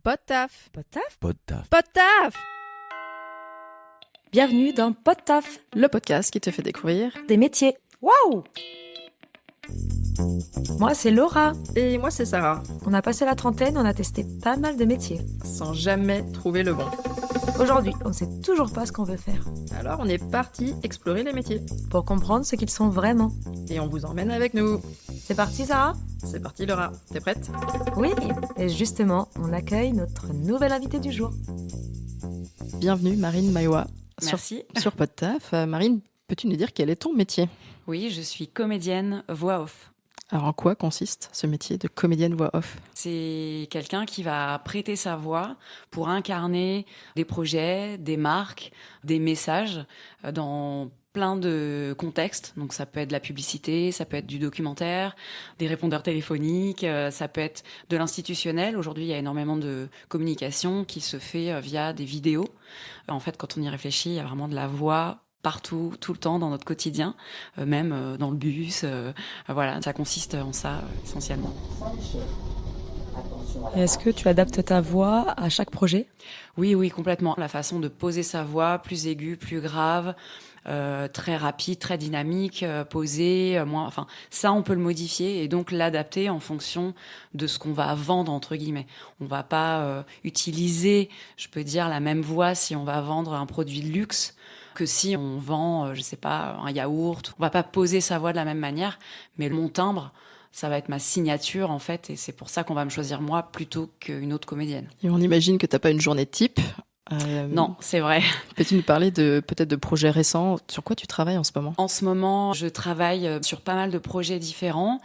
Podtaf. Podtaf. Podtaf. Bienvenue dans Podtaf, Le podcast qui te fait découvrir des métiers. Waouh! Moi, c'est Laura. Et moi c'est Sarah, On a passé la trentaine, on a testé pas mal de métiers. sans jamais trouver le bon. Aujourd'hui, on sait toujours pas ce qu'on veut faire. Alors on est parti explorer les métiers. Pour comprendre ce qu'ils sont vraiment. Et on vous emmène avec nous. C'est parti, Sarah? C'est parti Laura, t'es prête? Oui. Et justement, on accueille notre nouvelle invitée du jour. Bienvenue Marine Maïwa Merci. sur Podtaf. Marine, peux-tu nous dire quel est ton métier? Oui, je suis comédienne voix off. Alors en quoi consiste ce métier de comédienne voix off? C'est quelqu'un qui va prêter sa voix pour incarner des projets, des marques, des messages dans plein de contextes. Donc ça peut être de la publicité, ça peut être du documentaire, des répondeurs téléphoniques, ça peut être de l'institutionnel. Aujourd'hui, il y a énormément de communication qui se fait via des vidéos. En fait, quand on y réfléchit, il y a vraiment de la voix partout, tout le temps dans notre quotidien, même dans le bus. Voilà, ça consiste en ça essentiellement. Est-ce que tu adaptes ta voix à chaque projet? Oui, complètement. La façon de poser sa voix, plus aiguë, plus grave, très rapide, très dynamique, posée, moins. Enfin, ça, on peut le modifier et donc l'adapter en fonction de ce qu'on va vendre entre guillemets. On va pas utiliser, je peux dire, la même voix si on va vendre un produit de luxe que si on vend, je sais pas, un yaourt. On va pas poser sa voix de la même manière, mais mon timbre, ça va être ma signature en fait, et c'est pour ça qu'on va me choisir moi plutôt qu'une autre comédienne. Et on imagine que t'as pas une journée type. Non, c'est vrai. Peux-tu nous parler peut-être de projets récents? Sur quoi tu travailles en ce moment? En ce moment, je travaille sur pas mal de projets différents.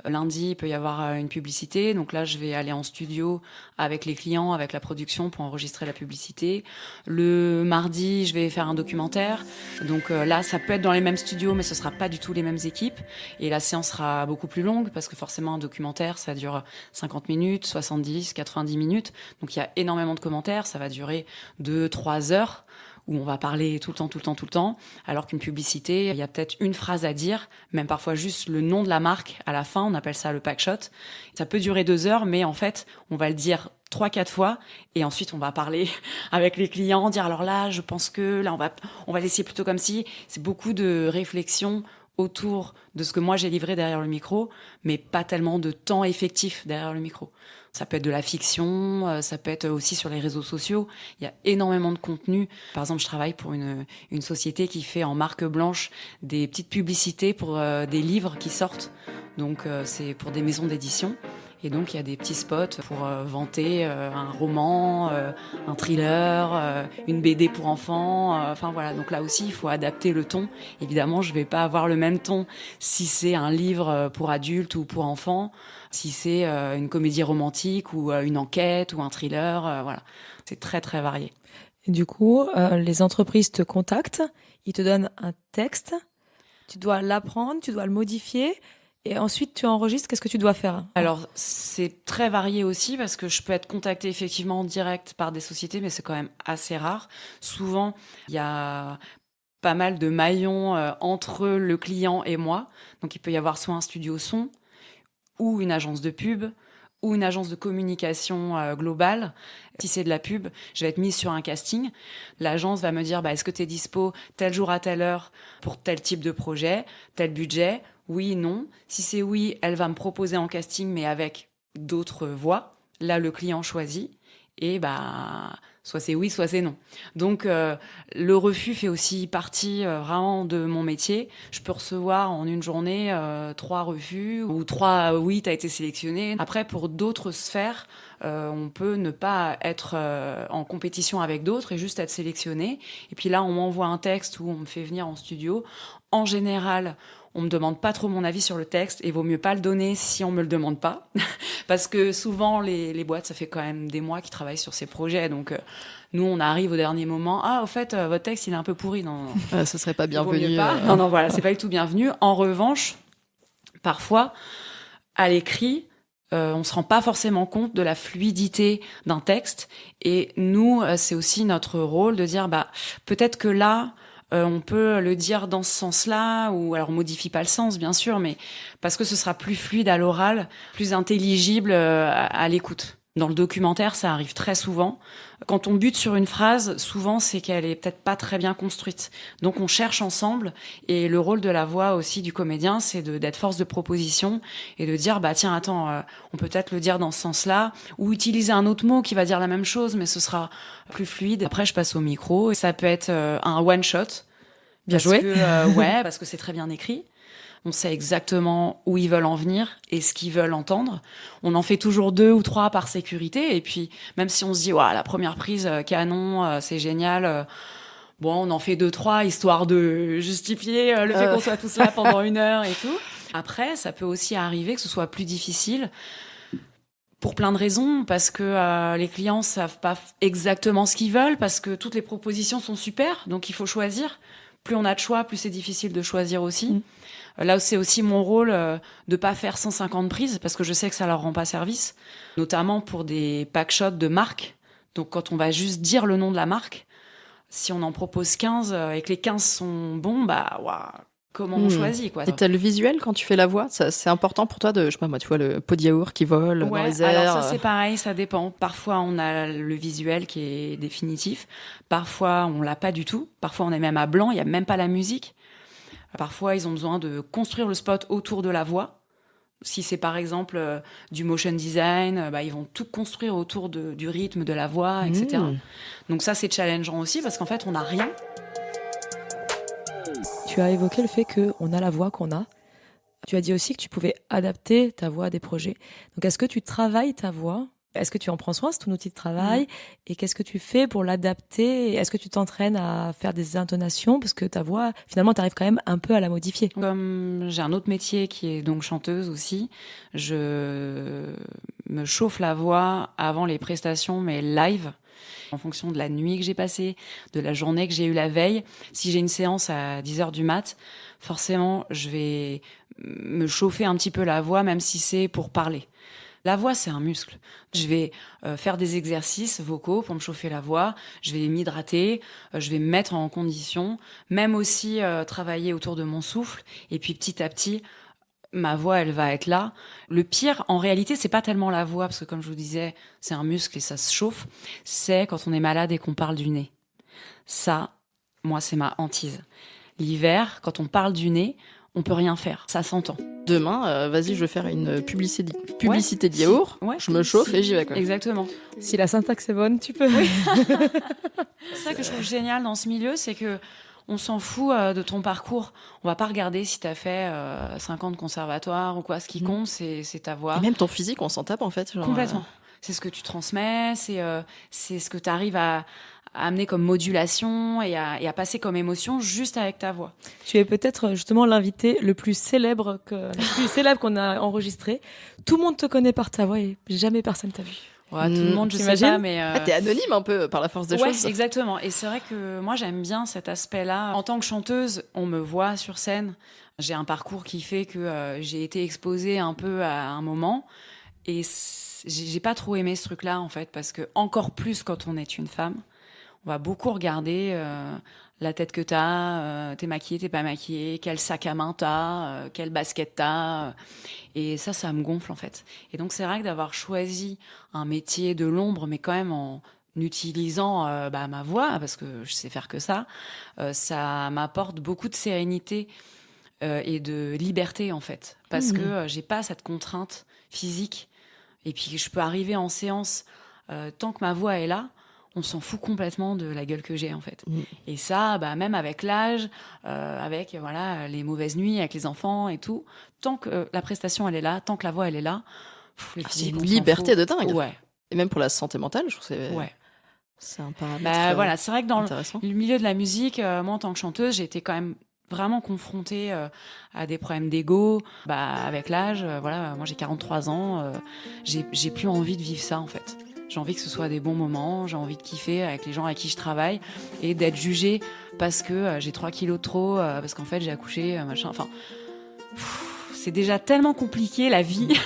Lundi, il peut y avoir une publicité. Donc là, je vais aller en studio avec les clients, avec la production pour enregistrer la publicité. Le mardi, je vais faire un documentaire. Donc là, ça peut être dans les mêmes studios, mais ce sera pas du tout les mêmes équipes. Et la séance sera beaucoup plus longue parce que forcément, un documentaire, ça dure 50 minutes, 70, 90 minutes. Donc il y a énormément de commentaires. Ça va durer 2-3 heures où on va parler tout le temps, alors qu'une publicité, il y a peut-être une phrase à dire, même parfois juste le nom de la marque à la fin, on appelle ça le pack shot. Ça peut durer 2 heures, mais en fait, on va le dire 3-4 fois, et ensuite on va parler avec les clients, dire alors là, je pense que là, on va l'essayer plutôt comme si. C'est beaucoup de réflexion autour de ce que moi j'ai livré derrière le micro, mais pas tellement de temps effectif derrière le micro. Ça peut être de la fiction, ça peut être aussi sur les réseaux sociaux. Il y a énormément de contenu. Par exemple, je travaille pour une société qui fait en marque blanche des petites publicités pour des livres qui sortent. Donc c'est pour des maisons d'édition. Et donc il y a des petits spots pour vanter un roman, un thriller, une BD pour enfants. Enfin voilà, donc là aussi il faut adapter le ton. Évidemment, je vais pas avoir le même ton si c'est un livre pour adultes ou pour enfants, si c'est une comédie romantique ou une enquête ou un thriller. Voilà, c'est très très varié. Et du coup, les entreprises te contactent, ils te donnent un texte, tu dois l'apprendre, tu dois le modifier, et ensuite tu enregistres. Qu'est-ce que tu dois faire? Alors, c'est très varié aussi parce que je peux être contactée effectivement en direct par des sociétés, mais c'est quand même assez rare. Souvent, il y a pas mal de maillons entre le client et moi. Donc, il peut y avoir soit un studio son ou une agence de pub ou une agence de communication globale. Si c'est de la pub, je vais être mise sur un casting. L'agence va me dire, est-ce que tu es dispo tel jour à telle heure pour tel type de projet, tel budget? Oui, non. Si c'est oui, elle va me proposer en casting, mais avec d'autres voix. Là, le client choisit. Et soit c'est oui, soit c'est non. Donc, le refus fait aussi partie vraiment de mon métier. Je peux recevoir en une journée 3 refus ou 3 oui, t'as été sélectionné. Après, pour d'autres sphères, on peut ne pas être en compétition avec d'autres et juste être sélectionné. Et puis là, on m'envoie un texte ou on me fait venir en studio. En général, on me demande pas trop mon avis sur le texte et vaut mieux pas le donner si on me le demande pas. Parce que souvent, les boîtes, ça fait quand même des mois qu'ils travaillent sur ces projets. Donc, nous, on arrive au dernier moment. Ah, au fait, votre texte, il est un peu pourri. Non, Ce serait pas il vaut bienvenu. mieux pas. Non, voilà, c'est pas du tout bienvenu. En revanche, parfois, à l'écrit, on se rend pas forcément compte de la fluidité d'un texte. Et nous, c'est aussi notre rôle de dire, peut-être que là, on peut le dire dans ce sens-là, ou alors on modifie pas le sens, bien sûr, mais parce que ce sera plus fluide à l'oral, plus intelligible à l'écoute. Dans le documentaire, ça arrive très souvent. Quand on bute sur une phrase, souvent, c'est qu'elle est peut-être pas très bien construite. Donc, on cherche ensemble. Et le rôle de la voix aussi du comédien, c'est d'être force de proposition et de dire, bah tiens, attends, on peut peut-être le dire dans ce sens-là, ou utiliser un autre mot qui va dire la même chose, mais ce sera plus fluide. Après, je passe au micro. Et ça peut être un one-shot. Bien joué. Ouais, parce que c'est très bien écrit. On sait exactement où ils veulent en venir et ce qu'ils veulent entendre. On en fait toujours 2 ou 3 par sécurité. Et puis, même si on se dit, ouais, la première prise, canon, c'est génial. Bon, on en fait 2, 3, histoire de justifier le fait qu'on soit tous là pendant 1 heure et tout. Après, ça peut aussi arriver que ce soit plus difficile. Pour plein de raisons, parce que les clients savent pas exactement ce qu'ils veulent, parce que toutes les propositions sont super, donc il faut choisir. Plus on a de choix, plus c'est difficile de choisir aussi. Là, c'est aussi mon rôle de pas faire 150 prises, parce que je sais que ça leur rend pas service, notamment pour des packshots de marque. Donc, quand on va juste dire le nom de la marque, si on en propose 15 et que les 15 sont bons, bah, waouh, comment on choisit, quoi. Et t'as le visuel quand tu fais la voix, ça, c'est important pour toi de, je sais pas moi, tu vois le pot de yaourt qui vole dans les airs. Alors ça c'est pareil, ça dépend. Parfois on a le visuel qui est définitif, parfois on l'a pas du tout, parfois on est même à blanc, il y a même pas la musique. Parfois ils ont besoin de construire le spot autour de la voix. Si c'est par exemple du motion design, ils vont tout construire autour du rythme de la voix, etc. Donc ça c'est challengeant aussi parce qu'en fait on n'a rien. Tu as évoqué le fait qu'on a la voix qu'on a. Tu as dit aussi que tu pouvais adapter ta voix à des projets. Donc, est-ce que tu travailles ta voix ? Est-ce que tu en prends soin ? C'est ton outil de travail ? Et qu'est-ce que tu fais pour l'adapter ? Est-ce que tu t'entraînes à faire des intonations ? Parce que ta voix, finalement, tu arrives quand même un peu à la modifier. Comme j'ai un autre métier qui est donc chanteuse aussi, je me chauffe la voix avant les prestations, mais live. En fonction de la nuit que j'ai passée, de la journée que j'ai eue la veille. Si j'ai une séance à 10h du mat, forcément, je vais me chauffer un petit peu la voix, même si c'est pour parler. La voix, c'est un muscle. Je vais faire des exercices vocaux pour me chauffer la voix. Je vais m'hydrater. Je vais me mettre en condition. Même aussi travailler autour de mon souffle. Et puis, petit à petit, ma voix, elle va être là. Le pire, en réalité, c'est pas tellement la voix, parce que comme je vous disais, c'est un muscle et ça se chauffe. C'est quand on est malade et qu'on parle du nez. Ça, moi, c'est ma hantise. L'hiver, quand on parle du nez, on peut rien faire. Ça s'entend. Demain, vas-y, je vais faire une publicité de yaourt. Ouais. Je me chauffe et j'y vais, quoi. Exactement. Si la syntaxe est bonne, tu peux. Oui. C'est ça que je trouve génial dans ce milieu, c'est que on s'en fout de ton parcours. On va pas regarder si t'as fait 5 ans de conservatoire ou quoi. Ce qui compte, c'est ta voix. Et même ton physique, on s'en tape, en fait. Genre, Complètement. C'est ce que tu transmets, c'est ce que tu arrives à amener comme modulation et à passer comme émotion juste avec ta voix. Tu es peut-être justement l'invité le plus célèbre qu'on a enregistré. Tout le monde te connaît par ta voix et jamais personne t'a vu. Ouais, tout le monde, je sais t'imagines pas, mais... t'es anonyme un peu par la force des choses. Exactement. Et c'est vrai que moi, j'aime bien cet aspect-là. En tant que chanteuse, on me voit sur scène. J'ai un parcours qui fait que j'ai été exposée un peu à un moment. Et j'ai pas trop aimé ce truc-là, en fait, parce que encore plus quand on est une femme, on va beaucoup regarder la tête que t'as, t'es maquillée, t'es pas maquillée, quel sac à main t'as, quelle basket t'as. Et ça me gonfle, en fait. Et donc, c'est vrai que d'avoir choisi un métier de l'ombre, mais quand même en utilisant ma voix, parce que je sais faire que ça m'apporte beaucoup de sérénité et de liberté, en fait. Parce que j'ai pas cette contrainte physique. Et puis, je peux arriver en séance, tant que ma voix est là, on s'en fout complètement de la gueule que j'ai, en fait. Et ça, même avec l'âge, avec les mauvaises nuits, avec les enfants et tout, tant que la prestation, elle est là, tant que la voix, elle est là, les c'est physiques, une on s'en liberté fout. de dingue. Ouais. Et même pour la santé mentale, je trouve que c'est un paramètre c'est vrai que dans intéressant. le milieu de la musique, moi, en tant que chanteuse, j'ai été quand même vraiment confrontée à des problèmes d'ego. Avec l'âge, moi, j'ai 43 ans, j'ai plus envie de vivre ça, en fait. J'ai envie que ce soit des bons moments, j'ai envie de kiffer avec les gens avec qui je travaille et d'être jugée parce que j'ai 3 kilos de trop, parce qu'en fait j'ai accouché, machin. Enfin, c'est déjà tellement compliqué la vie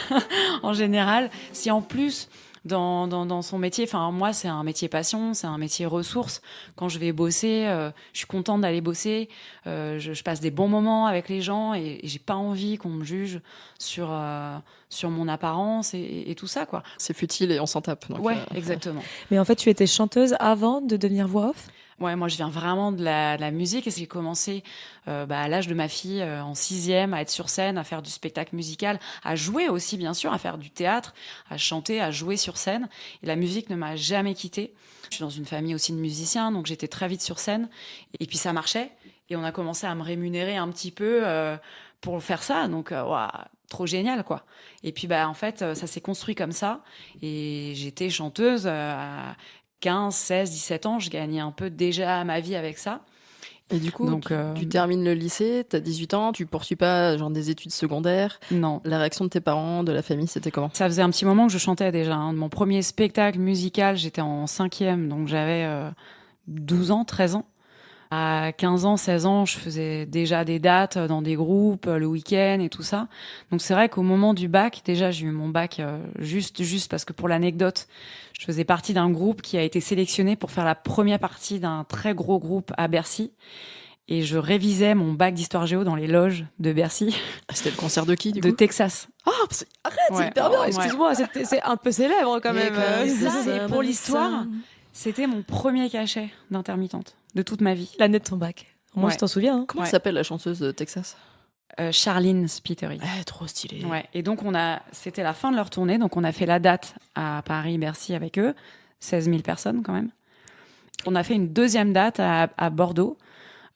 en général. Si en plus dans son métier. Enfin, moi, c'est un métier passion, c'est un métier ressource. Quand je vais bosser, je suis contente d'aller bosser. Je passe des bons moments avec les gens et j'ai pas envie qu'on me juge sur mon apparence et tout ça, quoi. C'est futile et on s'en tape. Donc, Ouais, exactement. Mais en fait, tu étais chanteuse avant de devenir voix off? Ouais, moi, je viens vraiment de la musique et j'ai commencé à l'âge de ma fille, en 6e, à être sur scène, à faire du spectacle musical, à jouer aussi, bien sûr, à faire du théâtre, à chanter, à jouer sur scène. Et la musique ne m'a jamais quittée. Je suis dans une famille aussi de musiciens, donc j'étais très vite sur scène. Et puis ça marchait. Et on a commencé à me rémunérer un petit peu pour faire ça. Donc, ouah, trop génial, quoi. Et puis, en fait, ça s'est construit comme ça. Et j'étais chanteuse à 15, 16, 17 ans. Je gagnais un peu déjà ma vie avec ça. Et du coup, Donc, tu termines le lycée, t'as 18 ans, tu poursuis pas genre des études secondaires. Non. La réaction de tes parents, de la famille, c'était comment? Ça faisait un petit moment que je chantais déjà. Mon premier spectacle musical, j'étais en 5e, donc j'avais 12 ans, 13 ans. À 15 ans, 16 ans, je faisais déjà des dates dans des groupes, le week-end et tout ça. Donc c'est vrai qu'au moment du bac, déjà j'ai eu mon bac juste parce que pour l'anecdote, je faisais partie d'un groupe qui a été sélectionné pour faire la première partie d'un très gros groupe à Bercy. Et je révisais mon bac d'histoire géo dans les loges de Bercy. C'était le concert de qui, du De coup? Texas. Ah, arrête, c'est Ouais. hyper bien. Ouais. Excuse-moi, c'est un peu célèbre quand même. Ça, et pour l'histoire, c'était mon premier cachet d'intermittente de toute ma vie. L'année de ton bac. Moi, Ouais. je t'en souviens. Hein. Comment Ouais. s'appelle la chanteuse de Texas? Charline Spiteri. Trop stylé. Ouais. Et donc, c'était la fin de leur tournée. Donc, on a fait la date à Paris, Bercy avec eux. 16 000 personnes quand même. On a fait une deuxième date à Bordeaux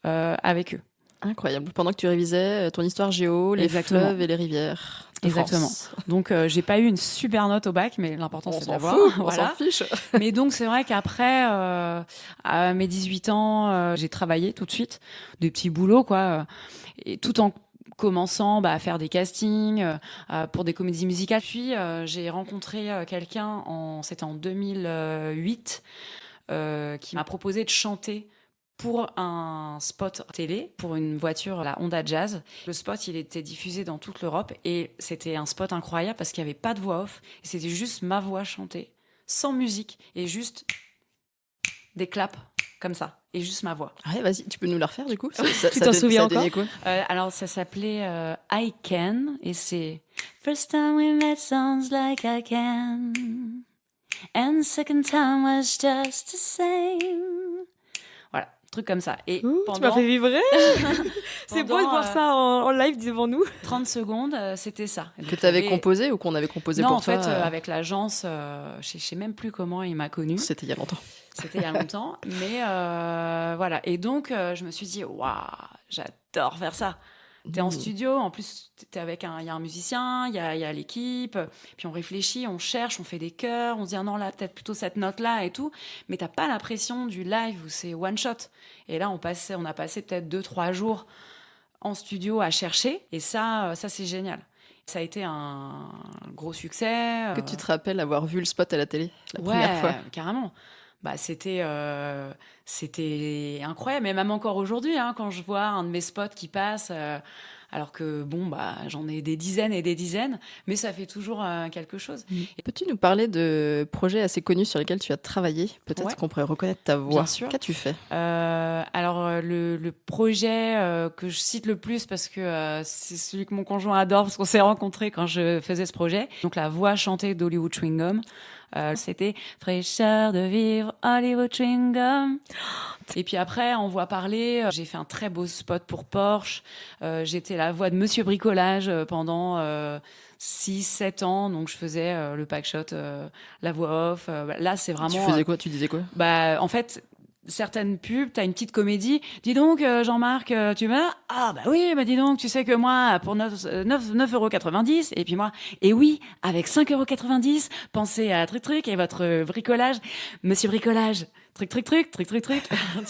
avec eux. Incroyable. Pendant que tu révisais ton histoire géo, les Exactement. fleuves et les rivières. de Exactement. France. Donc, j'ai pas eu une super note au bac, mais l'important, c'est de s'en l'avoir. fout, on Voilà. s'en fiche. Mais donc, c'est vrai qu'après, à mes 18 ans, j'ai travaillé tout de suite, des petits boulots, quoi, et tout en commençant à faire des castings pour des comédies musicales. Puis, j'ai rencontré quelqu'un, c'était en 2008, qui m'a proposé de chanter pour un spot télé, pour une voiture, la Honda Jazz. Le spot, il était diffusé dans toute l'Europe et c'était un spot incroyable parce qu'il n'y avait pas de voix off. Et c'était juste ma voix chantée, sans musique et juste des claps comme ça. Et juste ma voix. Ouais, vas-y, tu peux nous la refaire du coup? Tu t'en souviens ça donnait quoi? Alors, ça s'appelait I Can et c'est First time we met sounds like I can and second time was just the same. Voilà, truc comme ça. Et Tu m'as pendant fait vibrer. C'est beau de voir ça en live devant nous. 30 secondes, c'était ça. Que Donc, t'avais il y avait- composé ou qu'on avait composé Non, pour en toi? fait, avec l'agence, je sais même plus comment il m'a connue. C'était il y a longtemps. C'était il y a longtemps. Mais voilà. Et donc, je me suis dit, waouh, j'adore faire ça. T'es en studio, en plus, il y a un musicien, il y a l'équipe, puis on réfléchit, on cherche, on fait des chœurs, on se dit, ah non, là, peut-être plutôt cette note-là et tout. Mais t'as pas la pression du live où c'est one shot. Et là, on a passé peut-être 2-3 jours en studio à chercher. Et ça c'est génial. Ça a été un gros succès. Que tu te rappelles avoir vu le spot à la télé la première fois? Carrément. C'était incroyable. Mais même encore aujourd'hui, quand je vois un de mes spots qui passe, alors que j'en ai des dizaines et des dizaines, mais ça fait toujours quelque chose. Et peux-tu nous parler de projets assez connus sur lesquels tu as travaillé? Peut-être Ouais. qu'on pourrait reconnaître ta voix. Bien sûr. Qu'as-tu fait? Alors le projet que je cite le plus parce que c'est celui que mon conjoint adore parce qu'on s'est rencontrés quand je faisais ce projet. Donc la voix chantée d'Hollywood Chewing Gum. C'était fraîcheur de vivre Hollywood Chewing Gum. Et puis après, en voix parlée, j'ai fait un très beau spot pour Porsche. J'étais la voix de Monsieur Bricolage pendant 6-7 ans. Donc je faisais le packshot, la voix off. Là, c'est vraiment... Tu faisais quoi? Tu disais quoi? En fait, certaines pubs, t'as une petite comédie. Dis donc, Jean-Marc, tu m'as... Ah, bah oui, dis donc, tu sais que moi, pour 9,90 €, et puis moi, et oui, avec 5,90 €, pensez à truc et votre bricolage. Monsieur Bricolage, truc. Tu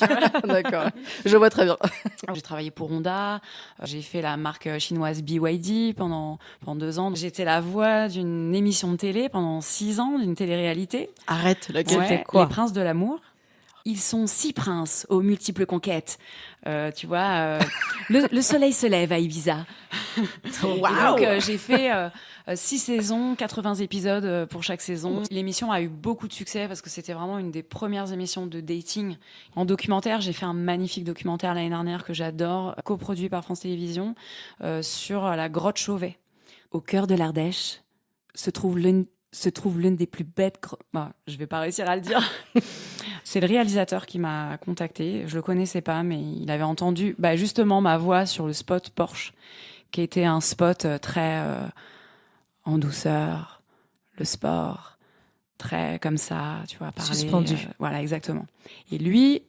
vois. D'accord. Je vois très bien. J'ai travaillé pour Honda, j'ai fait la marque chinoise BYD pendant 2 ans. J'étais la voix d'une émission de télé pendant 6 ans, d'une télé-réalité. Arrête, laquelle? Ouais, C'était quoi? Les Princes de l'amour. Ils sont 6 princes aux multiples conquêtes. Tu vois, le soleil se lève à Ibiza. Waouh. Donc, j'ai fait 6 saisons, 80 épisodes pour chaque saison. L'émission a eu beaucoup de succès parce que c'était vraiment une des premières émissions de dating. En documentaire, j'ai fait un magnifique documentaire l'année dernière que j'adore, coproduit par France Télévisions, sur la grotte Chauvet. Au cœur de l'Ardèche se trouve l'une des plus bêtes... je vais pas réussir à le dire. C'est le réalisateur qui m'a contacté. Je le connaissais pas, mais il avait entendu justement ma voix sur le spot Porsche, qui était un spot très en douceur, le sport, très comme ça, tu vois, parler. Suspendu. Voilà, exactement. Et lui,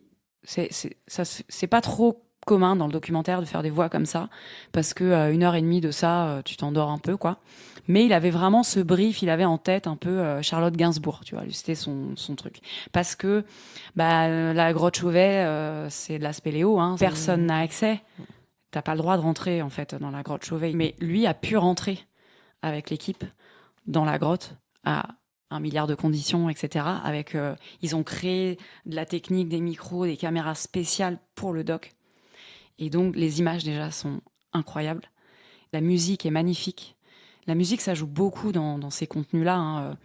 c'est pas trop commun dans le documentaire de faire des voix comme ça, parce que 1h30 de ça, tu t'endors un peu, quoi. Mais il avait vraiment ce brief, il avait en tête un peu Charlotte Gainsbourg, tu vois, lui, c'était son truc. Parce que la grotte Chauvet, c'est de la spéléo, hein, personne n'a accès. T'as pas le droit de rentrer, en fait, dans la grotte Chauvet. Mais lui a pu rentrer avec l'équipe dans la grotte à 1 milliard de conditions, etc. Ils ont créé de la technique, des micros, des caméras spéciales pour le doc. Et donc, les images, déjà, sont incroyables. La musique est magnifique. La musique, ça joue beaucoup dans ces contenus-là. Hein.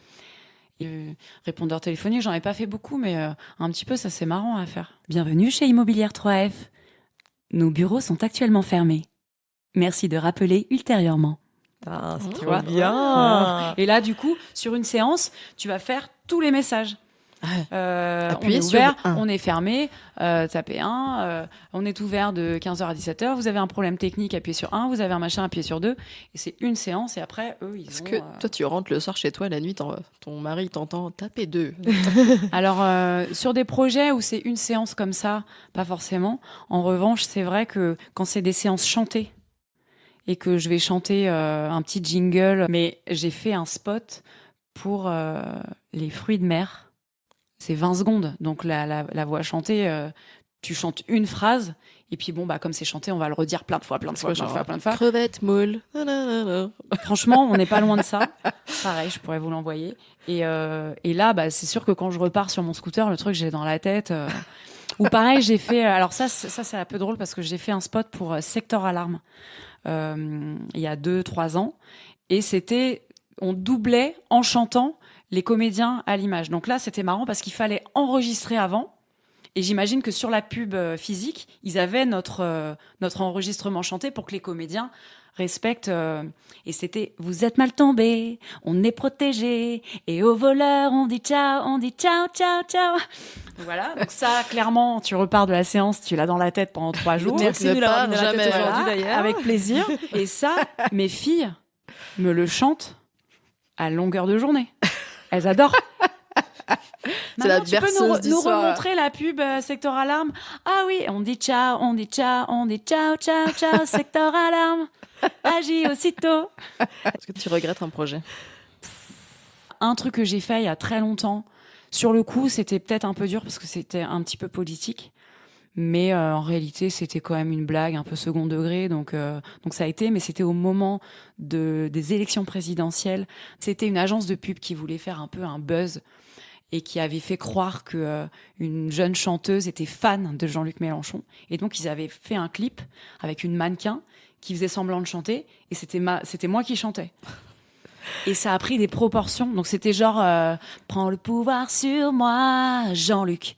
Répondeur téléphonique, j'en ai pas fait beaucoup, mais un petit peu, ça, c'est marrant à faire. Bienvenue chez Immobilière 3F. Nos bureaux sont actuellement fermés. Merci de rappeler ultérieurement. Ah, c'est Tu trop vois. bien. Et là, du coup, sur une séance, tu vas faire tous les messages. On Appuyez est sur ouvert, un. on est fermé, tapez 1, on est ouvert de 15h à 17h, vous avez un problème technique, appuyez sur 1, vous avez un machin, appuyez sur 2, et c'est une séance, et après, eux, ils Est-ce ont... que toi, tu rentres le soir chez toi, la nuit, ton mari t'entend taper 2? Alors, sur des projets où c'est une séance comme ça, pas forcément. En revanche, c'est vrai que quand c'est des séances chantées, et que je vais chanter un petit jingle, mais j'ai fait un spot pour les fruits de mer. C'est 20 secondes, donc la voix chantée, tu chantes une phrase, et puis comme c'est chanté, on va le redire plein de fois. Crevettes, moules. Nanana. Franchement, on n'est pas loin de ça. Pareil, je pourrais vous l'envoyer. Et là, c'est sûr que quand je repars sur mon scooter, le truc, j'ai dans la tête. Ou pareil, j'ai fait... Alors ça, c'est un peu drôle, parce que j'ai fait un spot pour Sector Alarme il y a 2-3 ans, et on doublait en chantant les comédiens à l'image. Donc là, c'était marrant parce qu'il fallait enregistrer avant. Et j'imagine que sur la pub physique, ils avaient notre enregistrement chanté pour que les comédiens respectent. Et c'était « Vous êtes mal tombé, on est protégé, et aux voleurs, on dit ciao, ciao, ciao. » Voilà, donc ça, clairement, tu repars de la séance, tu l'as dans la tête pendant 3 jours. Merci de ne l'avoir part mis dans la tête jamais. aujourd'hui, d'ailleurs. Avec plaisir. Et ça, mes filles me le chantent à longueur de journée. Elles adorent. C'est la Maman, tu peux berceuse nous d'histoire. remontrer la pub Secteur Alarme? Ah oui, on dit ciao, ciao, ciao, Secteur Alarme. Agis aussitôt. Est-ce que tu regrettes un projet? Un truc que j'ai fait il y a très longtemps, sur le coup, c'était peut-être un peu dur parce que c'était un petit peu politique. Mais en réalité, c'était quand même une blague un peu second degré. Donc ça a été, mais c'était au moment des élections présidentielles. C'était une agence de pub qui voulait faire un peu un buzz et qui avait fait croire que une jeune chanteuse était fan de Jean-Luc Mélenchon. Et donc, ils avaient fait un clip avec une mannequin qui faisait semblant de chanter. Et c'était moi qui chantais. Et ça a pris des proportions. Donc, c'était genre prends le pouvoir sur moi, Jean-Luc.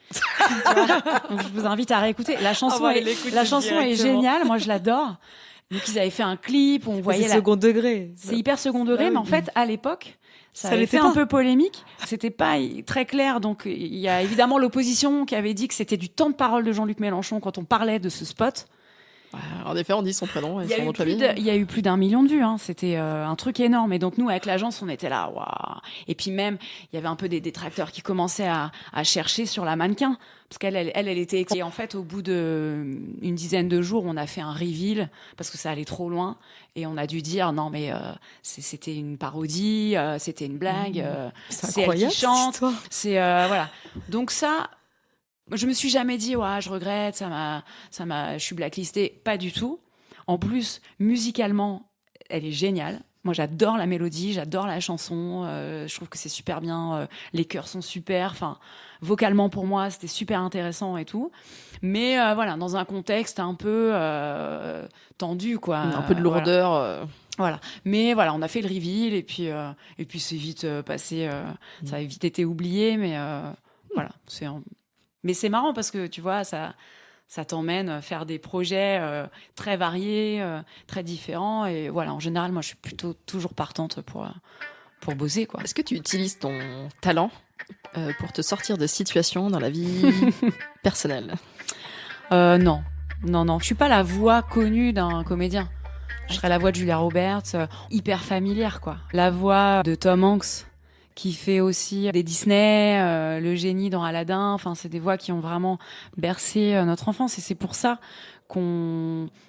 Donc, je vous invite à réécouter. La chanson est géniale. Moi, je l'adore. Donc, ils avaient fait un clip. On voyait C'est second degré. C'est hyper second degré, mais en fait, à l'époque, ça avait l'était fait un pas. peu polémique. C'était pas très clair. Donc, il y a évidemment l'opposition qui avait dit que c'était du temps de parole de Jean-Luc Mélenchon quand on parlait de ce spot. En effet, on dit son prénom et Il y son nom de famille. il y a eu plus d'1 million de vues. Hein. C'était un truc énorme. Et donc, nous, avec l'agence, on était là. Waouh. Et puis même, il y avait un peu des détracteurs qui commençaient à chercher sur la mannequin. Parce qu'elle était... Et en fait, au bout d'une dizaine de jours, on a fait un reveal parce que ça allait trop loin. Et on a dû dire, non, mais c'était une parodie, c'était une blague. C'est elle qui chante. C'est, voilà. Donc ça... Je me suis jamais dit, je regrette, je suis blacklistée. Pas du tout. En plus, musicalement, elle est géniale. Moi, j'adore la mélodie, j'adore la chanson. Je trouve que c'est super bien. Les chœurs sont super. Enfin, vocalement, pour moi, c'était super intéressant et tout. Mais voilà, dans un contexte un peu tendu, quoi. Un peu de lourdeur. Voilà. Mais voilà, on a fait le reveal et puis c'est vite passé. Ça a vite été oublié, mais voilà. Mais c'est marrant parce que tu vois, ça t'emmène à faire des projets très variés, très différents. Et voilà, en général, moi, je suis plutôt toujours partante pour bosser, quoi. Est-ce que tu utilises ton talent pour te sortir de situations dans la vie personnelle? Non. Je suis pas la voix connue d'un comédien. Je serais la voix de Julia Roberts, hyper familière, quoi. La voix de Tom Hanks, qui fait aussi des Disney, le génie dans Aladdin. Enfin, c'est des voix qui ont vraiment bercé notre enfance. Et c'est pour ça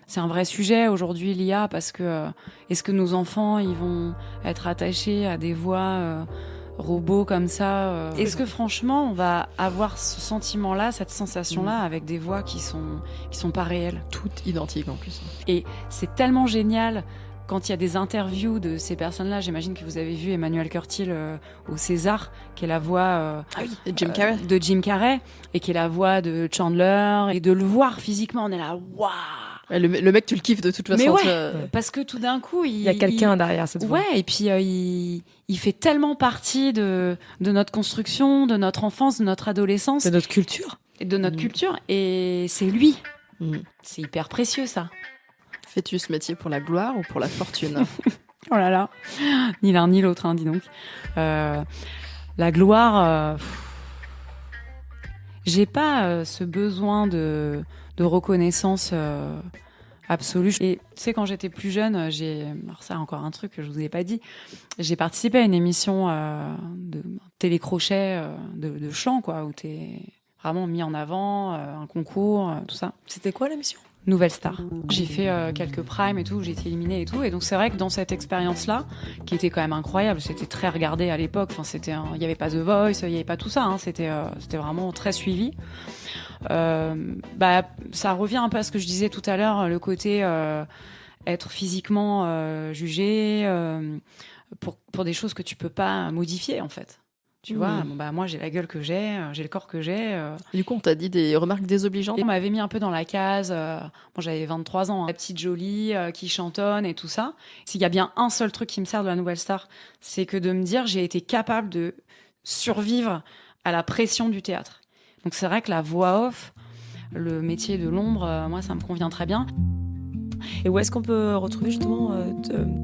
c'est un vrai sujet aujourd'hui, l'IA, parce que est-ce que nos enfants, ils vont être attachés à des voix robots comme ça Est-ce que franchement, on va avoir ce sentiment-là, cette sensation-là, avec des voix qui sont pas réelles? Toutes identiques en plus. Et c'est tellement génial quand il y a des interviews de ces personnes-là. J'imagine que vous avez vu Emmanuel Curtil au César, qui est la voix de Jim Carrey, et qui est la voix de Chandler, et de le voir physiquement, on est là, waouh. Le mec, tu le kiffes de toute façon. Mais ouais, parce que tout d'un coup, il y a quelqu'un derrière cette voix. Ouais, et puis il fait tellement partie de notre construction, de notre enfance, de notre adolescence, de notre culture. Et de notre culture, et c'est lui. C'est hyper précieux, ça. Fais-tu ce métier pour la gloire ou pour la fortune? Oh là là, ni l'un ni l'autre, hein, dis donc. La gloire, j'ai pas ce besoin de reconnaissance absolue. Et tu sais, quand j'étais plus jeune, alors ça, encore un truc que je vous ai pas dit, j'ai participé à une émission de télécrochet de chant, quoi, où t'es vraiment mis en avant, un concours, tout ça. C'était quoi l'émission? Nouvelle Star. J'ai fait quelques primes et tout, j'ai été éliminée et tout. Et donc c'est vrai que dans cette expérience-là, qui était quand même incroyable, c'était très regardé à l'époque. Enfin, il n'y avait pas The Voice, il n'y avait pas tout ça. Hein. C'était vraiment très suivi. Ça revient un peu à ce que je disais tout à l'heure, le côté être physiquement jugé pour des choses que tu peux pas modifier en fait. Tu vois, moi j'ai la gueule que j'ai le corps que j'ai. Du coup, on t'a dit des remarques désobligeantes? On m'avait mis un peu dans la case. Moi, j'avais 23 ans, hein, la petite jolie qui chantonne et tout ça. S'il y a bien un seul truc qui me sert de la Nouvelle Star, c'est que de me dire j'ai été capable de survivre à la pression du théâtre. Donc c'est vrai que la voix off, le métier de l'ombre, moi ça me convient très bien. Et où est-ce qu'on peut retrouver justement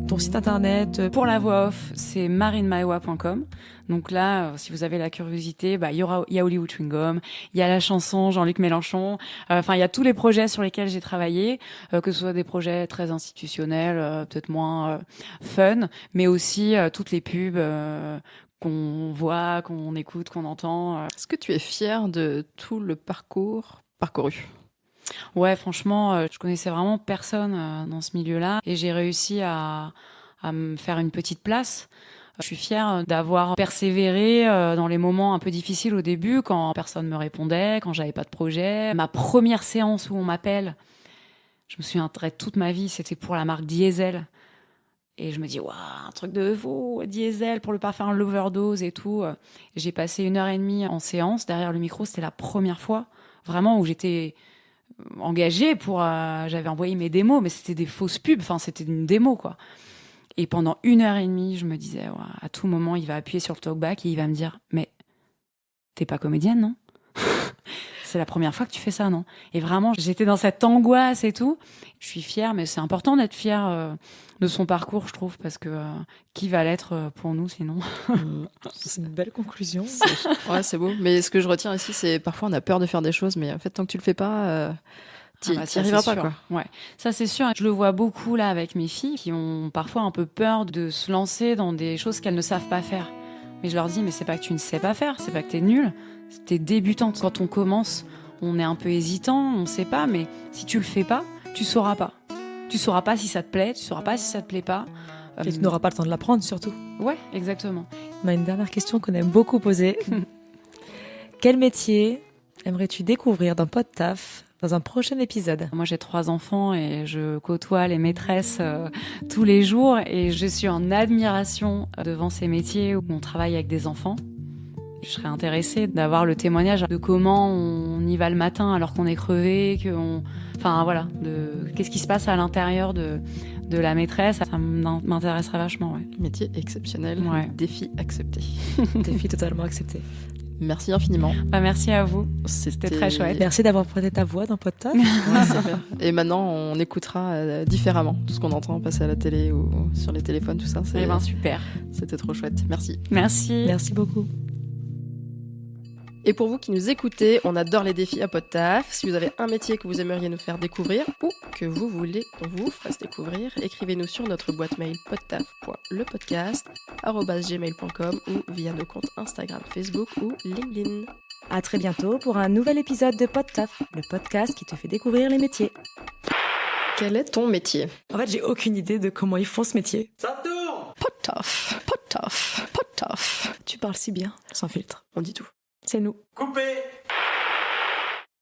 ton site internet? Pour la voix off, c'est marinemaewa.com. Donc là, si vous avez la curiosité, il y a Hollywood Chewing Gum, il y a la chanson Jean-Luc Mélenchon. Enfin, il y a tous les projets sur lesquels j'ai travaillé, que ce soit des projets très institutionnels, peut-être moins fun, mais aussi toutes les pubs qu'on voit, qu'on écoute, qu'on entend. Est-ce que tu es fière de tout le parcours parcouru? Ouais, franchement, je connaissais vraiment personne dans ce milieu-là et j'ai réussi à me faire une petite place. Je suis fière d'avoir persévéré dans les moments un peu difficiles au début, quand personne me répondait, quand j'avais pas de projet. Ma première séance où on m'appelle, je me souviendrai toute ma vie, c'était pour la marque Diesel. Et je me dis, waouh, un truc de fou, Diesel pour le parfum L'Overdose et tout. J'ai passé 1h30 en séance derrière le micro, c'était la première fois vraiment où j'étais engagée j'avais envoyé mes démos, mais c'était des fausses pubs, enfin c'était une démo, quoi. Et pendant 1h30, je me disais, ouais, à tout moment, il va appuyer sur le talkback et il va me dire, mais t'es pas comédienne, non? C'est la première fois que tu fais ça, non? Et vraiment, j'étais dans cette angoisse et tout. Je suis fière, mais c'est important d'être fière de son parcours, je trouve, parce que qui va l'être pour nous sinon? C'est une belle conclusion. Ouais, c'est beau. Mais ce que je retiens ici, c'est parfois on a peur de faire des choses, mais en fait, tant que tu le fais pas, t'y arriveras pas, quoi. Ouais, ça c'est sûr. Je le vois beaucoup là avec mes filles qui ont parfois un peu peur de se lancer dans des choses qu'elles ne savent pas faire. Mais je leur dis, mais c'est pas que tu ne sais pas faire, c'est pas que t'es nulle, t'es débutante. Quand on commence, on est un peu hésitant, on sait pas, mais si tu le fais pas, tu sauras pas. Tu sauras pas si ça te plaît, tu sauras pas si ça te plaît pas. Et tu n'auras pas le temps de l'apprendre, surtout. Ouais, exactement. On a une dernière question qu'on aime beaucoup poser. Quel métier aimerais-tu découvrir d'un pod taf dans un prochain épisode. Moi, j'ai 3 enfants et je côtoie les maîtresses tous les jours et je suis en admiration devant ces métiers où on travaille avec des enfants. Je serais intéressée d'avoir le témoignage de comment on y va le matin alors qu'on est crevé, enfin voilà, qu'est-ce qui se passe à l'intérieur de la maîtresse. Ça m'intéresserait vachement, ouais. Métier exceptionnel, défi accepté. Défi totalement accepté. Merci infiniment. Merci à vous, c'était très chouette. Merci d'avoir prêté ta voix dans Podtaf. Et maintenant, on écoutera différemment tout ce qu'on entend passer à la télé ou sur les téléphones, tout ça. C'est super. C'était trop chouette. Merci. Merci beaucoup. Et pour vous qui nous écoutez, on adore les défis à Podtaf. Si vous avez un métier que vous aimeriez nous faire découvrir ou que vous voulez qu'on vous fasse découvrir, écrivez-nous sur notre boîte mail podtaf.lepodcast@gmail.com ou via nos comptes Instagram, Facebook ou LinkedIn. À très bientôt pour un nouvel épisode de Podtaf, le podcast qui te fait découvrir les métiers. Quel est ton métier ? En fait, j'ai aucune idée de comment ils font ce métier. Ça tourne ! Podtaf, Podtaf, Podtaf. Tu parles si bien, sans filtre. On dit tout. C'est nous. Coupé!